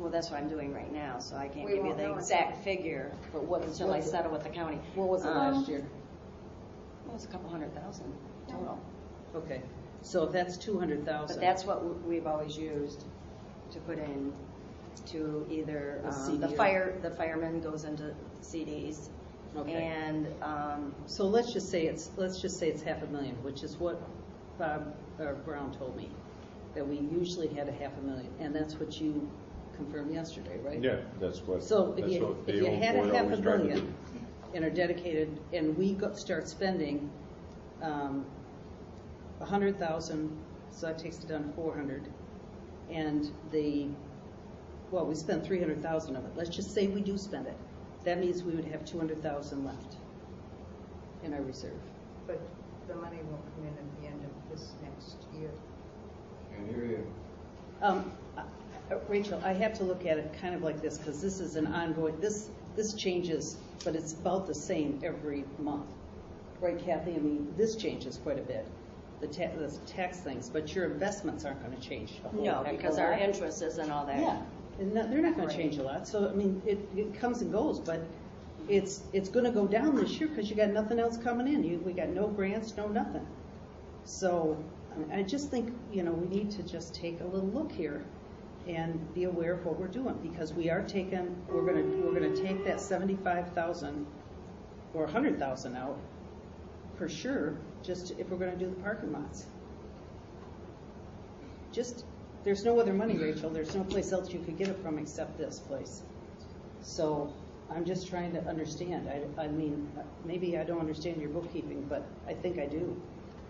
Well, that's what I'm doing right now, so I can't We give you won't the know exact figure for what until I settle with the county. What was it last year? Well, it's a couple $100,000 total. Okay, so if that's 200,000. But that's what we've always used to put in to either the fireman goes into CDs, Okay. and So let's just say it's $500,000, which is what Bob Brown told me, that we usually had $500,000, and that's what you confirmed yesterday, right? Yeah, that's what. So if that's you what the old had board always tried to $500,000 do. and are dedicated, and we start spending 100,000, so that takes it down to 400, and we spend 300,000 of it. Let's just say we do spend it. That means we would have 200,000 left in our reserve. But the money won't come in at the end of this next year. Can't hear you. Rachel, I have to look at it kind of like this, because this is an ongoing, this changes, but it's about the same every month. Right, Kathy? I mean, this changes quite a bit, the tax things, but your investments aren't going to change a whole no, heck of a because our lot. interest isn't all that. Yeah, and they're not going to Right. change a lot. So, I mean, it comes and goes, but it's going to go down this year because you got nothing else coming in. We got no grants, no nothing. So I mean, I just think, we need to just take a little look here and be aware of what we're doing, because we're going to take that 75,000 or 100,000 out for sure, just if we're going to do the parking lots. There's no other money, Rachel. There's no place else you could get it from except this place. So I'm just trying to understand. I mean, maybe I don't understand your bookkeeping, but I think I do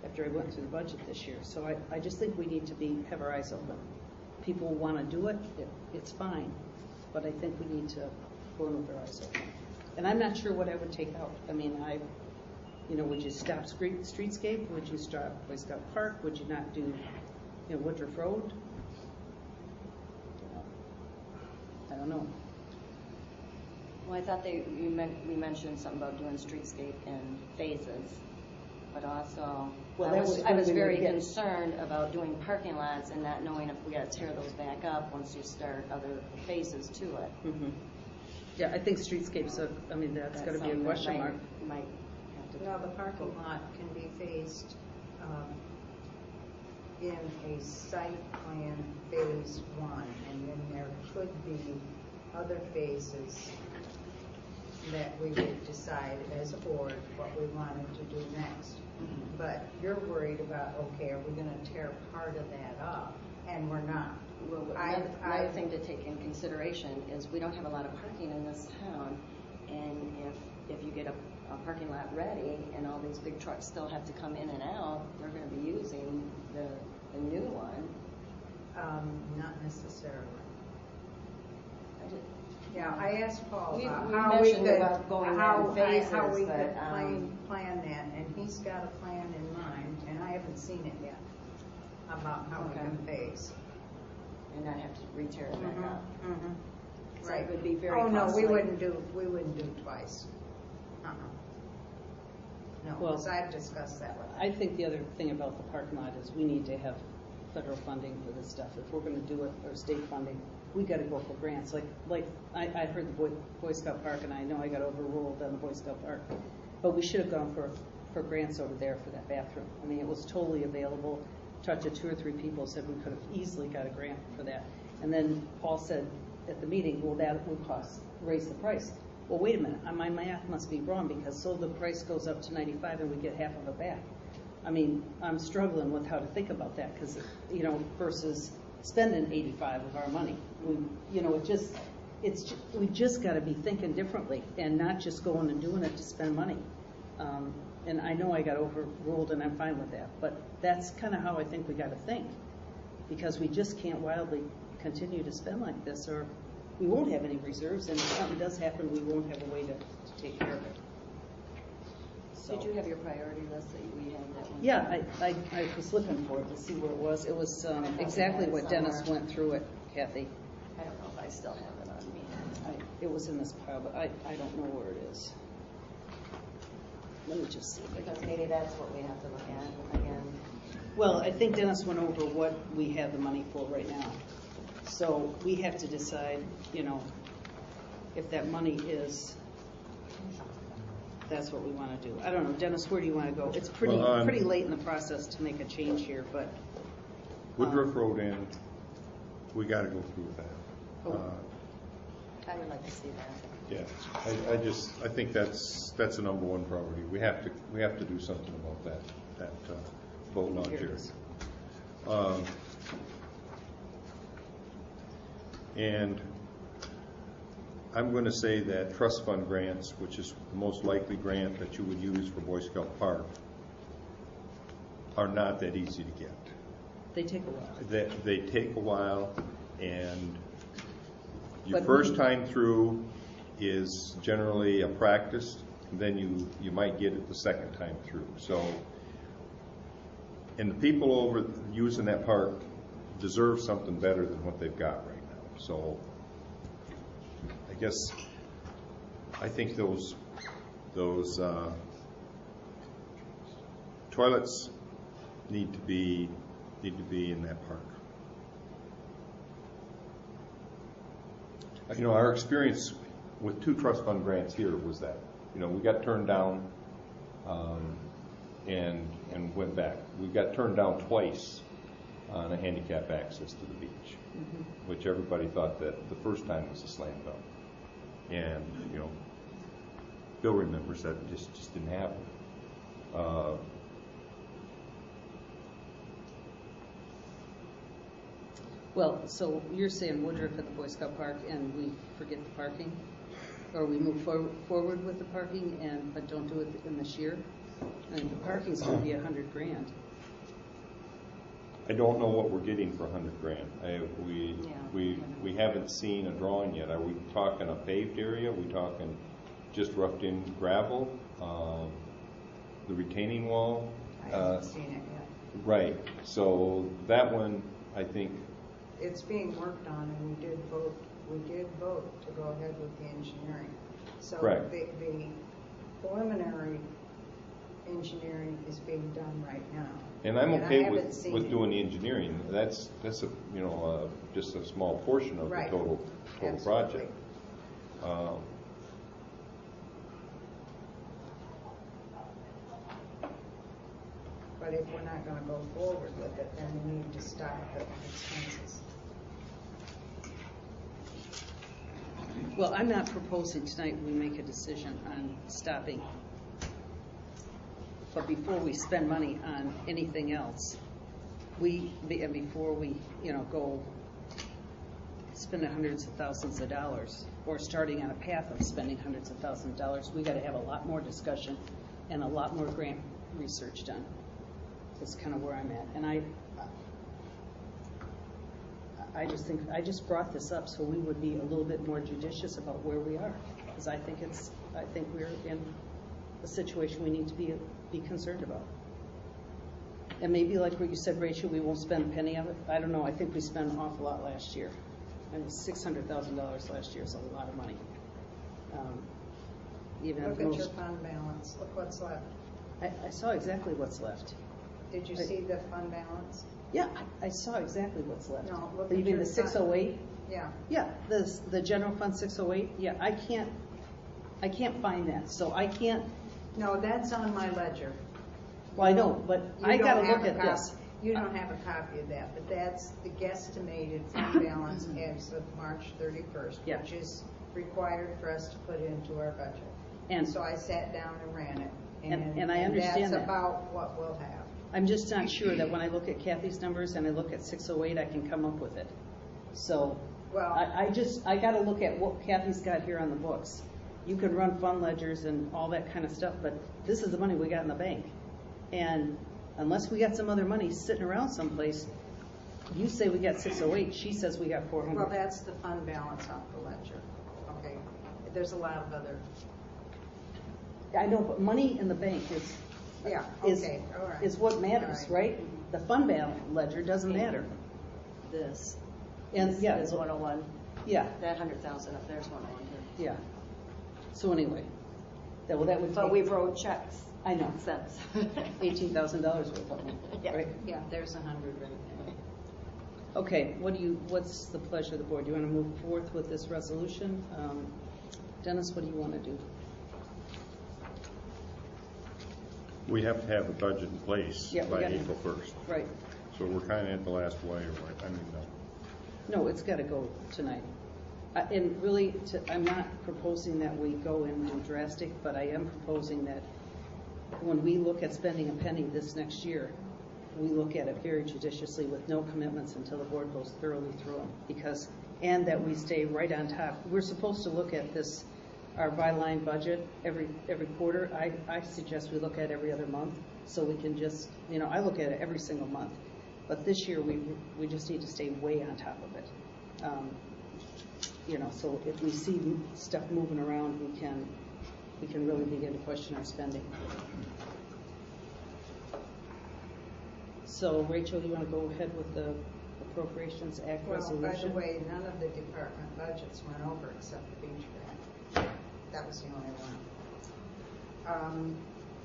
after I went through the budget this year. So I just think we need to have our eyes open. People want to do it, it's fine. But I think we need to go in with our eyes open. And I'm not sure what I would take out. I mean, would you stop streetscape? Would you stop Boy Scout Park? Would you not do, Woodruff Road? I don't know. Well, I thought we mentioned something about doing streetscape in phases, but also Well, I was very concerned about doing parking lots and not knowing if we got to tear those back up once you start other phases to it. Mm-hmm. Yeah, I think streetscapes. That's got to be a question mark. Might have to. Now, the parking lot can be phased in a site plan phase 1, and then there could be other phases that we would decide as a board what we wanted to do next. Mm-hmm. But you're worried about, okay, are we going to tear part of that up? And we're not. Well, another thing to take in consideration is we don't have a lot of parking in this town, and if you get a parking lot ready and all these big trucks still have to come in and out, they're going to be using the new one. Not necessarily. I Yeah, I asked Paul We about how we mentioned could about going how in phases, we but, could plan that, and he's got a plan in mind, and I haven't seen it yet about how we Okay. can phase. and not have to re-tear it back up. Mm-hmm. 'Cause that would be very Oh no, costly. we wouldn't do twice. No, Well, because I've discussed that with him. I think the other thing about the parking lot is we need to have federal funding for this stuff. If we're going to do it, or state funding, we got to go for grants. Like I heard the Boy Scout Park, and I know I got overruled on the Boy Scout Park, but we should have gone for grants over there for that bathroom. I mean, it was totally available. Talked to 2 or 3 people, said we could have easily got a grant for that. And then Paul said at the meeting, well, that would raise the price. Well, wait a minute, my math must be wrong, because so the price goes up to $95 and we get half of it back. I mean, I'm struggling with how to think about that, because, versus spending 85 of our money. We just got to be thinking differently and not just going and doing it to spend money. And I know I got overruled, and I'm fine with that. But that's kind of how I think we got to think, because we just can't wildly continue to spend like this, or we won't have any reserves, and if something does happen, we won't have a way to take care of it. So. Did you have your priority list that we had that one? Yeah, I was looking for it to see where it was. It was exactly what Dennis went through it, Kathy. I don't know if I still have it on me. It was in this pile, but I don't know where it is. Let me just see. Because maybe that's what we have to look at again. Well, I think Dennis went over what we have the money for right now. So we have to decide, you know, if that money is, that's what we want to do. I don't know, Dennis, where do you want to go? It's pretty late in the process to make a change here, but. Woodruff Road Inn, we got to go through with that. Oh. I would like to see that. Yeah, I think that's the number one priority. We have to do something about that boat launch Here it area. is. And I'm going to say that trust fund grants, which is the most likely grant that you would use for Boy Scout Park, are not that easy to get. They take a while. They take a while, and your But first time through is generally a practice, then you might get it the second time through. So, and the people over using that park deserve something better than what they've got right now. So, I think those toilets need to be in that park. You know, our experience with 2 trust fund grants here was that, you know, we got turned down and went back. We got turned down twice on a handicap access to the beach, which everybody thought that the first time was a slam dunk. And, you know, Bill remembers that it just didn't happen. Well, so you're saying Woodruff at the Boy Scout Park and we forget the parking? Or we move forward with the parking but don't do it in this year? I mean, the parking's going to be $100,000. I don't know what we're getting for $100,000. We haven't seen a drawing yet. Are we talking a paved area? Are we talking just roughed in gravel? The retaining wall? I haven't seen it yet. Right. So that one, I think. It's being worked on, and we did vote to go ahead with the engineering. So Correct. the preliminary engineering is being done right now. And I'm I okay haven't with seen it. doing the engineering. That's a just a small portion of Right. the total Absolutely. project. But if we're not going to go forward with it, then we need to stop the expenses. Well, I'm not proposing tonight we make a decision on stopping. But before we spend money on anything else, and before we, go spending hundreds of thousands of dollars or starting on a path of spending hundreds of thousands of dollars, we got to have a lot more discussion and a lot more grant research done. That's kind of where I'm at. And I just brought this up so we would be a little bit more judicious about where we are, because I think we're in a situation we need to be concerned about. And maybe like what you said, Rachel, we won't spend a penny of it. I don't know. I think we spent an awful lot last year. And $600,000 last year is a lot of money. Even Look if at most, your fund balance. Look what's left. I saw exactly what's left. Did you see the fund balance? Yeah, I saw exactly what's left. No, look You at mean your the 608? Yeah. Yeah, the general fund 608. Yeah, I can't find that, so I can't. No, that's on my ledger. Well, I know, but I got to look at this. You don't have a copy of that, but that's the guesstimated fund balance as of March 31st, Yeah. which is required for us to put into our budget. And so I sat down and ran it, and I understand that's that. about what we'll have. I'm just not sure that when I look at Kathy's numbers and I look at 608, I can come up with it. So Well, I got to look at what Kathy's got here on the books. You can run fund ledgers and all that kind of stuff, but this is the money we got in the bank. And unless we got some other money sitting around someplace, you say we got 608, she says we got 400. well, that's the fund balance off the ledger. Okay. There's a lot of other. I know, but money in the bank is Yeah. Okay. All right. is what matters, All right. right? The fund balance ledger doesn't matter. This And yeah, is 101. yeah, That 100,000 up there is 101 too. yeah. So anyway, that would. But we wrote checks I know. since. $18,000 worth of them, Yeah. right? Yeah, there's 100 right Okay, what's the pleasure of the board? Do you want to move forth with this resolution? Dennis, what do you want to do? We have to have a budget in place Yeah, we by gotta- April 1st. Right. So we're kind of at the last wire, right? I mean, No, it's got to go tonight. And really, I'm not proposing that we go and do drastic, but I am proposing that when we look at spending a penny this next year, we look at it very judiciously with no commitments until the board goes thoroughly through them. And that we stay right on top. We're supposed to look at this, our byline budget every quarter. I suggest we look at it every other month, so we can just, I look at it every single month. But this year, we just need to stay way on top of it. So if we see stuff moving around, we can really begin to question our spending. So, Rachel, you want to go ahead with the Appropriations Act resolution? Well, by the way, none of the department budgets went over except the beach grant. That was the only one.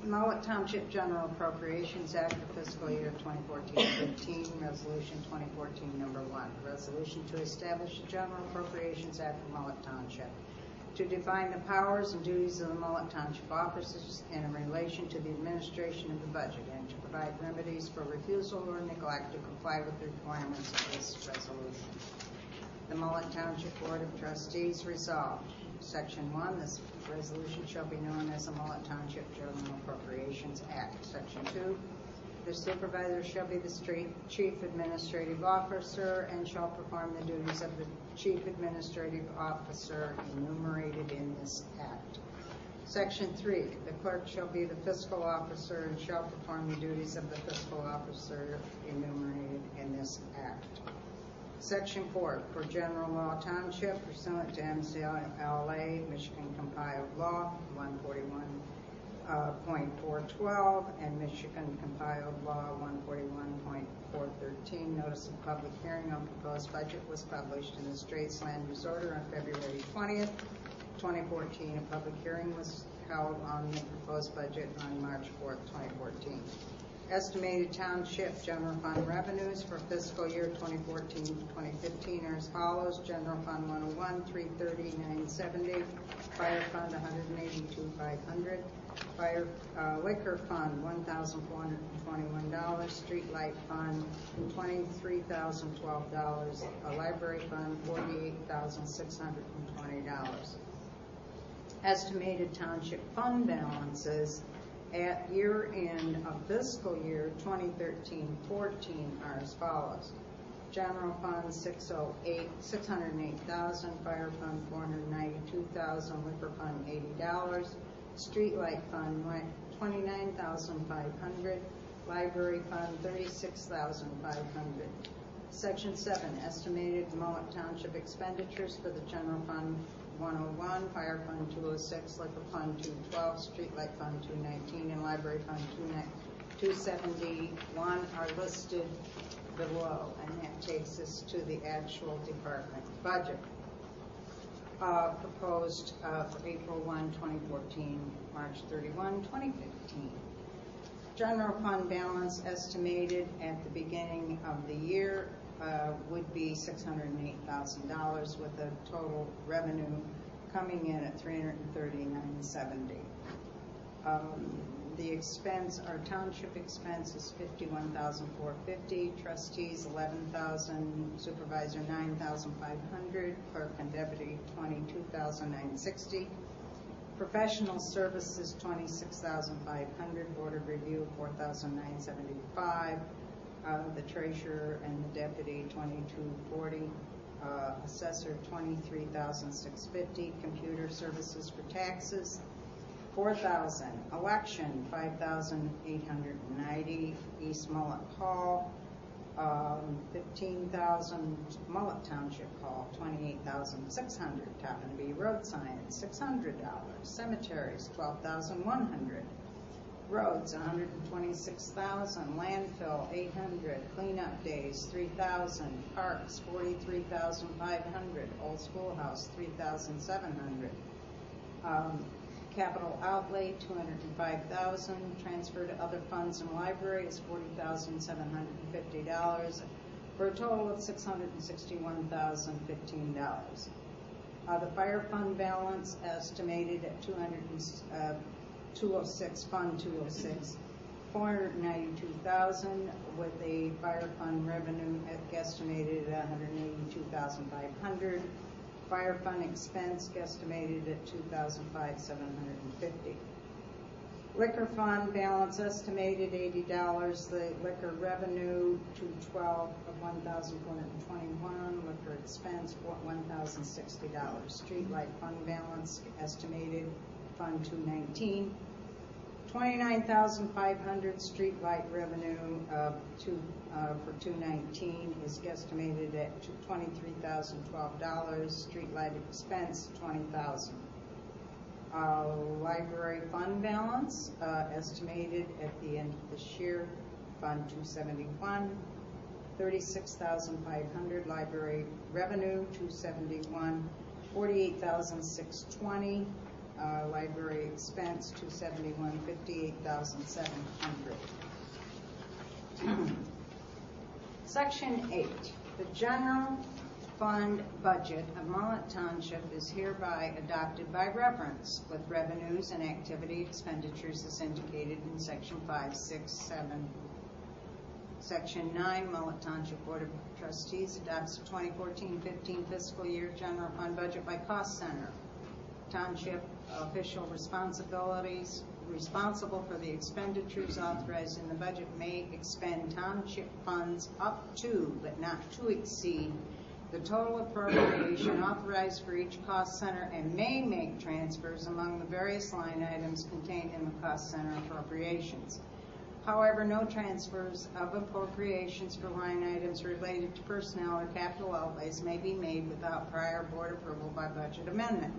Mullet Township General Appropriations Act for fiscal year 2014-15, Resolution 2014 number 1. Resolution to establish the General Appropriations Act for Mullet Township, to define the powers and duties of the Mullet Township officers in relation to the administration of the budget, and to provide remedies for refusal or neglect to comply with the requirements of this resolution. The Mullet Township Board of Trustees resolved. Section 1, this resolution shall be known as the Mullet Township General Appropriations Act. Section 2, the supervisor shall be the chief administrative officer and shall perform the duties of the chief administrative officer enumerated in this act. Section 3, the clerk shall be the fiscal officer and shall perform the duties of the fiscal officer enumerated in this act. Section 4, for general law township, pursuant to MCLA, Michigan Compiled Law 141.412 and Michigan Compiled Law 141.413, notice of public hearing on proposed budget was published in the Straits Land Use Order on February 20th, 2014. A public hearing was held on the proposed budget on March 4th, 2014. Estimated township general fund revenues for fiscal year 2014-2015 are as follows: General Fund 101, $330,970. Fire Fund 182,500. Fire Liquor Fund $1,421. Street Light Fund $23,012. Library Fund $48,620. Estimated township fund balances at year end of fiscal year 2013-14 are as follows: General Fund $608,000, Fire Fund $492,000, Liquor Fund $80, Street Light Fund $29,500, Library Fund $36,500. Section 7, estimated Mullet Township expenditures for the General Fund 101, Fire Fund 206, Liquor Fund 212, Street Light Fund 219, and Library Fund 271 are listed below, and that takes us to the actual department budget. Proposed for April 1, 2014, March 31, 2015. General fund balance estimated at the beginning of the year would be $608,000, with a total revenue coming in at $339,970. The expense, our township expense is $51,450, trustees $11,000, supervisor $9,500, clerk and deputy $22,960. Professional services $26,500, board of review $4,975. The treasurer and the deputy $2,240, assessor $23,650, computer services for taxes $4,000, election $5,890, East Mullet Hall $15,000, Mullet Township Hall $28,600, Tappan Bay Road Science $600, cemeteries $12,100. Roads, $126,000. Landfill, $800. Cleanup days, $3,000. Parks, $43,500. Old Schoolhouse, $3,700. Capital outlay, $205,000. Transfer to other funds and library is $40,750. for a total of $661,015. The fire fund balance estimated at 206, Fund 206, $492,000, with a fire fund revenue guesstimated at $182,500. Fire fund expense guesstimated at $2,750. Liquor fund balance estimated $80. The liquor revenue $212 of $1,421. Liquor expense $1,060. Streetlight fund balance estimated Fund 219. $29,500. Streetlight revenue for 219 is guesstimated at $23,012. Streetlight expense $20,000. Library fund balance estimated at the end of this year, Fund 271, $36,500. Library revenue $271, $48,620. Library expense $271, $58,700. Section 8, the general fund budget of Mullet Township is hereby adopted by reference, with revenues and activity expenditures as indicated in Section 5, 6, 7. Section 9, Mullet Township Board of Trustees adopts the 2014-15 fiscal year general fund budget by cost center. Township official responsibilities responsible for the expenditures authorized in the budget may expend township funds up to, but not to exceed, the total appropriation authorized for each cost center, and may make transfers among the various line items contained in the cost center appropriations. However, no transfers of appropriations for line items related to personnel or capital outlays may be made without prior board approval by budget amendment.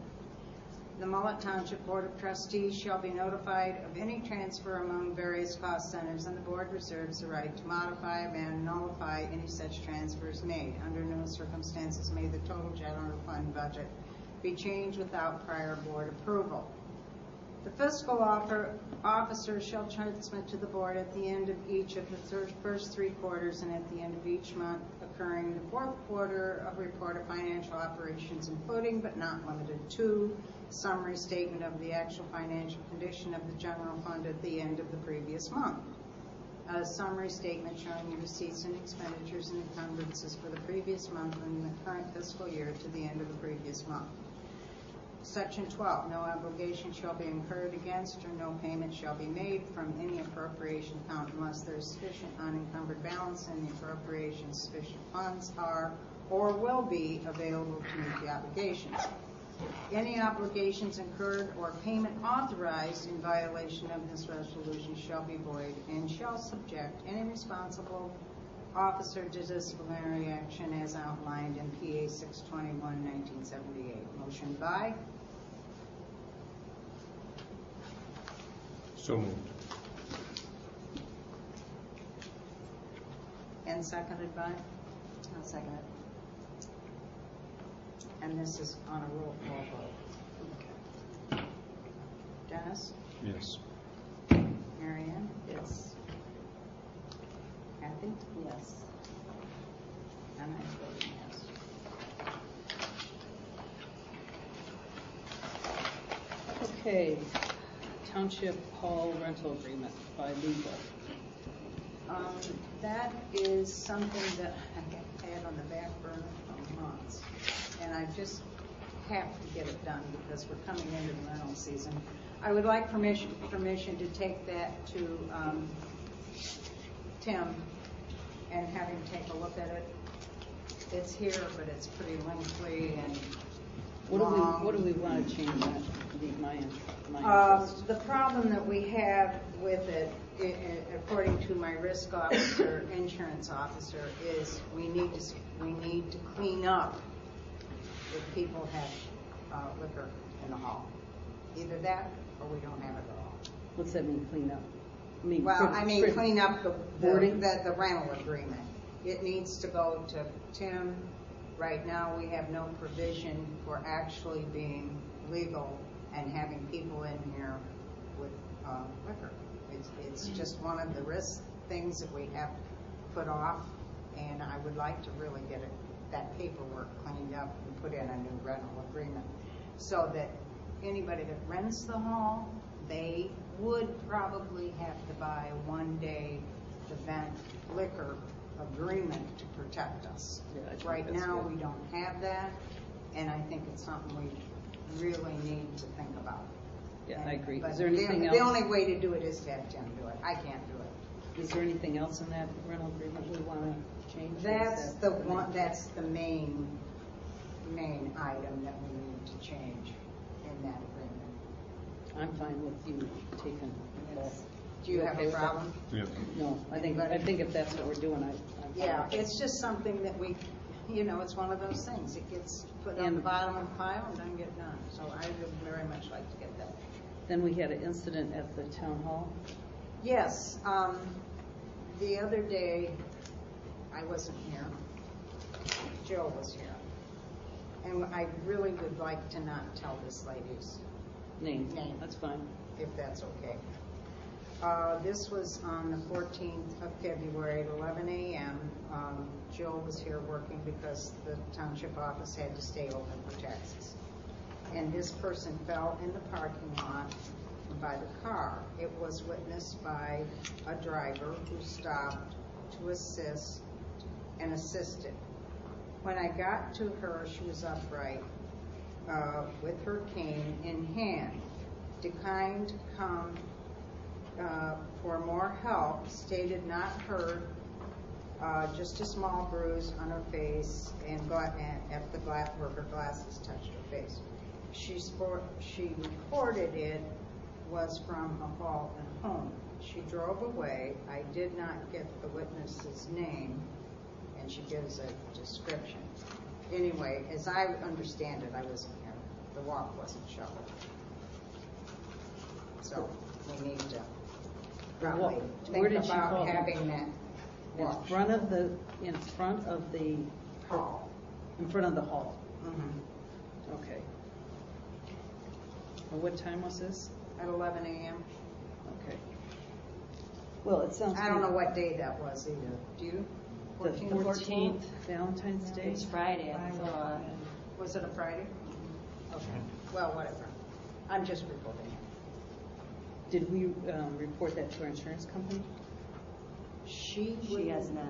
The Mullet Township Board of Trustees shall be notified of any transfer among various cost centers, and the board reserves the right to modify, amend, and nullify any such transfers made. Under no circumstances may the total general fund budget be changed without prior board approval. The fiscal officer shall transmit to the board at the end of each of the first 3 quarters and at the end of each month occurring the 4th quarter a report of financial operations, including but not limited to summary statement of the actual financial condition of the general fund at the end of the previous month. A summary statement showing the receipts and expenditures and encumbrances for the previous month and the current fiscal year to the end of the previous month. Section 12, no obligation shall be incurred against or no payment shall be made from any appropriation account unless there is sufficient unencumbered balance in the appropriation. Sufficient funds are or will be available to meet the obligations. Any obligations incurred or payment authorized in violation of this resolution shall be void and shall subject any responsible officer to disciplinary action as outlined in PA 621/1978. Motion by? So moved. And seconded by? I'll second it. And this is on a roll call vote. Dennis? Yes. Marianne? Yes. Kathy? Yes. And I vote yes. Okay, Township Hall rental agreement by legal. That is something that I had on the back burner for months, and I just have to get it done because we're coming into the rental season. I would like permission to take that to Tim and have him take a look at it. It's here, but it's pretty lengthy and long. What do we want to change that? My interest. The problem that we have with it, according to my risk officer, insurance officer, is we need to clean up if people have liquor in the hall. Either that or we don't have it at all. What's that mean, clean up? Clean up the wording? the rental agreement. It needs to go to Tim. Right now, we have no provision for actually being legal and having people in here with liquor. It's just one of the risk things that we have put off, and I would like to really get that paperwork cleaned up and put in a new rental agreement, so that anybody that rents the hall, they would probably have to buy a one-day event liquor agreement to protect us. Yeah, I think Right that's now, good. we don't have that, and I think it's something we really need to think about. Yeah, I agree. But Is there anything the else? only way to do it is to have Tim do it. I can't do it. Is there anything else in that rental agreement we want to change? Or is That's that the one, that's the main item that we need to change in that agreement. I'm fine with you taking that. Do you have okay a with that? problem? Yeah. No, I think if that's what we're doing, I'm fine Yeah, with it. it's just something that we, it's one of those things. It gets put on the And- bottom of the pile and doesn't get done. So I would very much like to get that. Then we had an incident at the town hall. Yes, the other day, I wasn't here. Jill was here. And I really would like to not tell this lady's Name. Name. That's fine. if that's okay. This was on the 14th of February at 11 a.m. Jill was here working because the township office had to stay open for taxes. And this person fell in the parking lot by the car. It was witnessed by a driver who stopped to assist and assisted. When I got to her, she was upright with her cane in hand, declined to come for more help, stated not hurt, just a small bruise on her face, and at the glass where her glasses touched her face. She reported it was from a fall at home. She drove away. I did not get the witness's name, and she gives a description. Anyway, as I understand it, I wasn't here. The walk wasn't shoveled. So we need to probably Where think did she fall? about having that In walk. front of the hall. In front of the hall. Mhm. Okay. And what time was this? At 11 a.m. Okay. Well, it sounds. I don't know what day that was either. Do you? The 14th? 14th, Valentine's Day. It's Friday, I thought. Was it a Friday? Okay. Well, whatever. I'm just reporting it. Did we report that to our insurance company? She Has not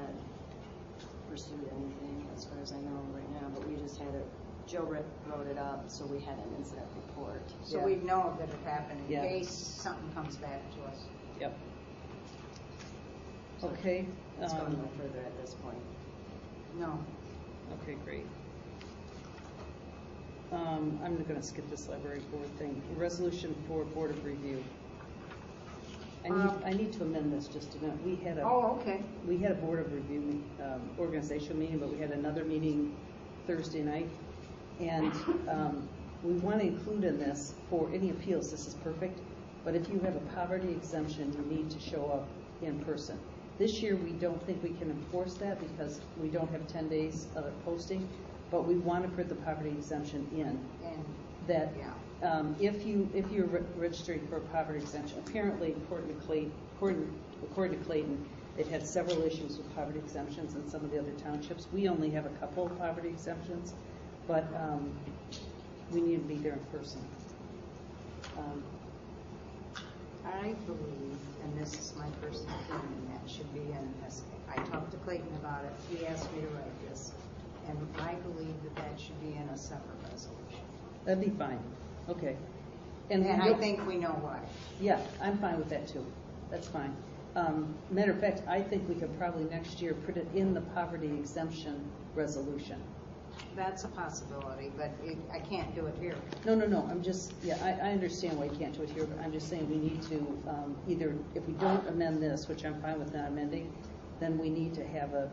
pursued anything as far as I know right now, but we just had Joe wrote it up, so we had an incident report. So Yeah. we know that it happened in Yeah. case something comes back to us. Yep. Okay. It's going no further at this point. No. Okay, great. I'm going to skip this library board thing. Resolution for Board of Review. I need to amend this just a minute. We had Okay. a Board of Review organizational meeting, but we had another meeting Thursday night. And we want to include in this, for any appeals, this is perfect, but if you have a poverty exemption, you need to show up in person. This year, we don't think we can enforce that because we don't have 10 days of posting, but we want to put the poverty exemption in. And That yeah. if you're registering for a poverty exemption, apparently according to Clayton, it had several issues with poverty exemptions in some of the other townships. We only have a couple of poverty exemptions, but we need to be there in person. I believe, and this is my personal opinion, that should be in this. I talked to Clayton about it. He asked me to write this. And I believe that should be in a separate resolution. That'd be fine. Okay. And I think we know why. Yeah, I'm fine with that too. That's fine. Matter of fact, I think we could probably next year put it in the poverty exemption resolution. That's a possibility, but I can't do it here. No. I'm just, I understand why you can't do it here, but I'm just saying we need to either, if we don't amend this, which I'm fine with not amending, then we need to have a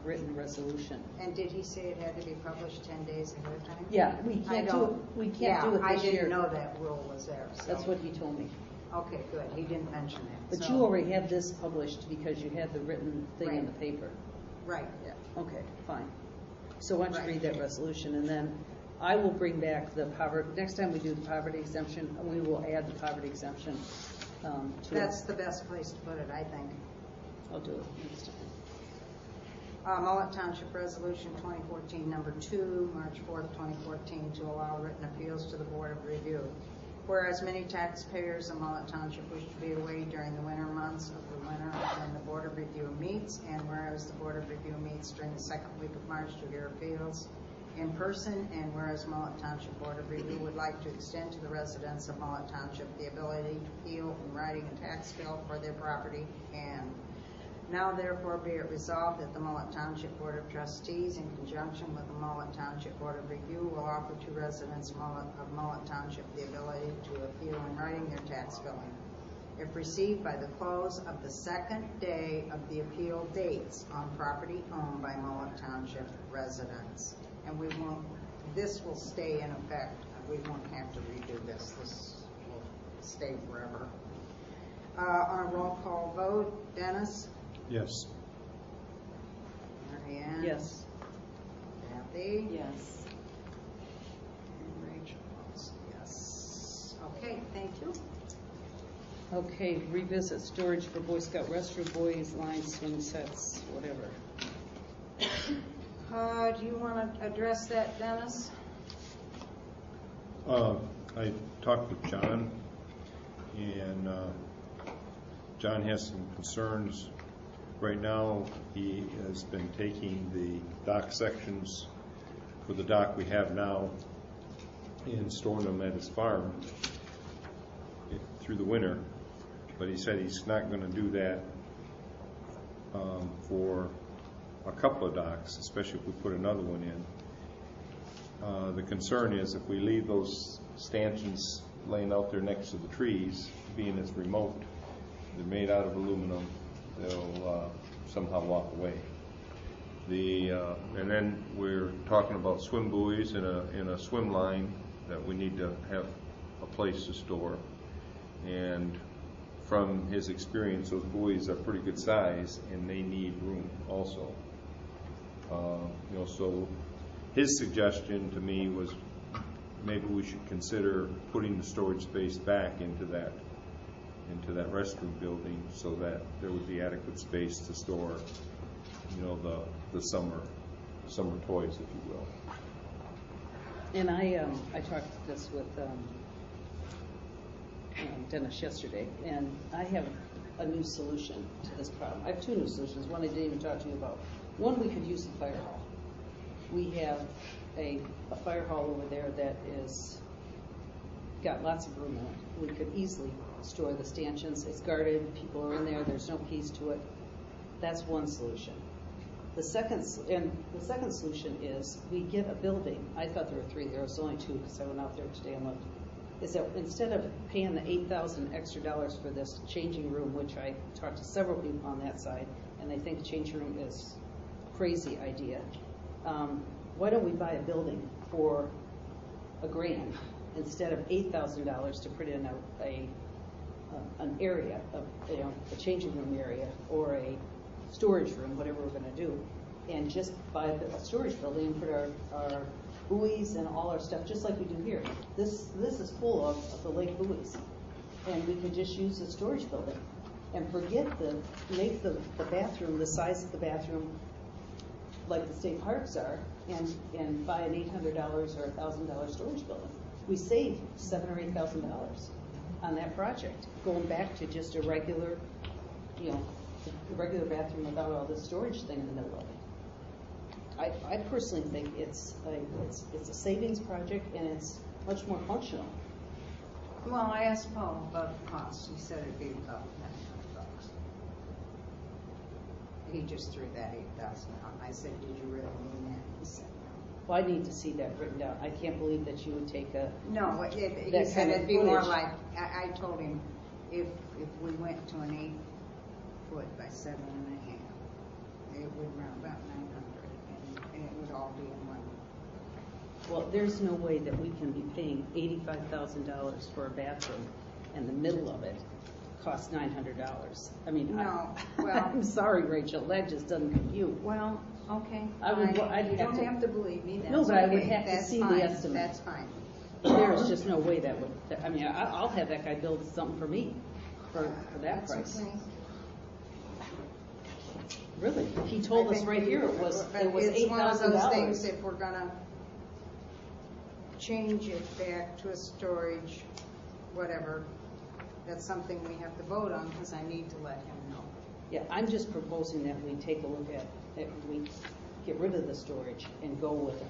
written resolution. And did he say it had to be published 10 days ahead of time? Yeah, we can't do it this year. I didn't know that rule was there. So. That's what he told me. Okay, good. He didn't mention that. But so. you already have this published because you had the written thing in the paper. Right. Okay, fine. So why don't you Right. read that resolution, and then I will bring back the poverty, next time we do the poverty exemption, we will add the poverty exemption to it. That's the best place to put it, I think. I'll do it next Mullet Township Resolution 2014, number 2, March 4th, 2014, to allow written appeals to the Board of Review. Whereas many taxpayers in Mullet Township wish to be away during the winter months of the winter when the Board of Review meets, and whereas the Board of Review meets during the second week of March to hear appeals in person, and whereas Mullet Township Board of Review would like to extend to the residents of Mullet Township the ability to appeal in writing a tax bill for their property, and now therefore be it resolved that the Mullet Township Board of Trustees, in conjunction with the Mullet Township Board of Review, will offer to residents of Mullet Township the ability to appeal in writing their tax billing, if received by the close of the second day of the appeal dates on property owned by Mullet Township residents. And this will stay in effect. We won't have to redo this. This will stay forever. On a roll call vote, Dennis? Yes. Marianne? Yes. Kathy? Yes. And Rachel votes yes. Okay, thank you. Okay, revisit storage for Boy Scout restroom, boys, lines, swing sets, whatever. Do you want to address that, Dennis? I talked with John, and John has some concerns. Right now, he has been taking the dock sections for the dock we have now and storing them at his farm through the winter. But he said he's not going to do that for a couple of docks, especially if we put another one in. The concern is if we leave those stanchions laying out there next to the trees, being it's remote, they're made out of aluminum, they'll somehow walk away. And then we're talking about swim buoys in a swim line that we need to have a place to store. And from his experience, those buoys are pretty good size and they need room also. So his suggestion to me was maybe we should consider putting the storage space back into that restroom building so that there would be adequate space to store, the summer toys, if you will. And I talked this with Dennis yesterday, and I have a new solution to this problem. I have two new solutions. One I didn't even talk to you about. One, we could use the fire hall. We have a fire hall over there that is got lots of room in it. We could easily store the stanchions. It's guarded. People are in there. There's no keys to it. That's one solution. The second solution is we get a building. I thought there were three. There was only two because I went out there today and looked. Is that instead of paying the $8,000 extra for this changing room, which I talked to several people on that side, and they think changing room is a crazy idea. Why don't we buy a building for $1,000 instead of $8,000 to put in an area of a changing room area or a storage room, whatever we're going to do, and just buy a storage building and put our buoys and all our stuff just like we do here. This is full of the lake buoys, and we could just use the storage building and make the bathroom the size of the bathroom like the state parks are, and buy an $800 or $1,000 storage building. We save $7,000 or $8,000 on that project, going back to just a regular bathroom without all this storage thing in the middle of it. I personally think it's a savings project, and it's much more functional. Well, I asked Paul about the cost. He said it'd be about $900. He just threw that $8,000 out. I said, "Did you really mean that?" He said, "No." Well, I need to see that written down. I can't believe that you would take No, he that said kind of it'd be more footage. like, I told him, if we went to an 8-foot by 7.5, it would run about 900, and it would all be in one. Well, there's no way that we can be paying $85,000 for a bathroom, and the middle of it costs $900. I mean, No, well- I'm sorry, Rachel, that just doesn't compute. Well, okay. I'd You have don't to- have to believe me. That's No, but I would okay. have to That's see the fine. estimate. That's fine. There's just no way that would. I mean, I'll have that guy build something for me for that That's price. okay. Really? He told I us think right we- here it was but $8,000. It's one of those things, if we're gonna change it back to a storage, whatever, that's something we have to vote on, because I need to let him know. Yeah, I'm just proposing that we take a look at, that we get rid of the storage and go with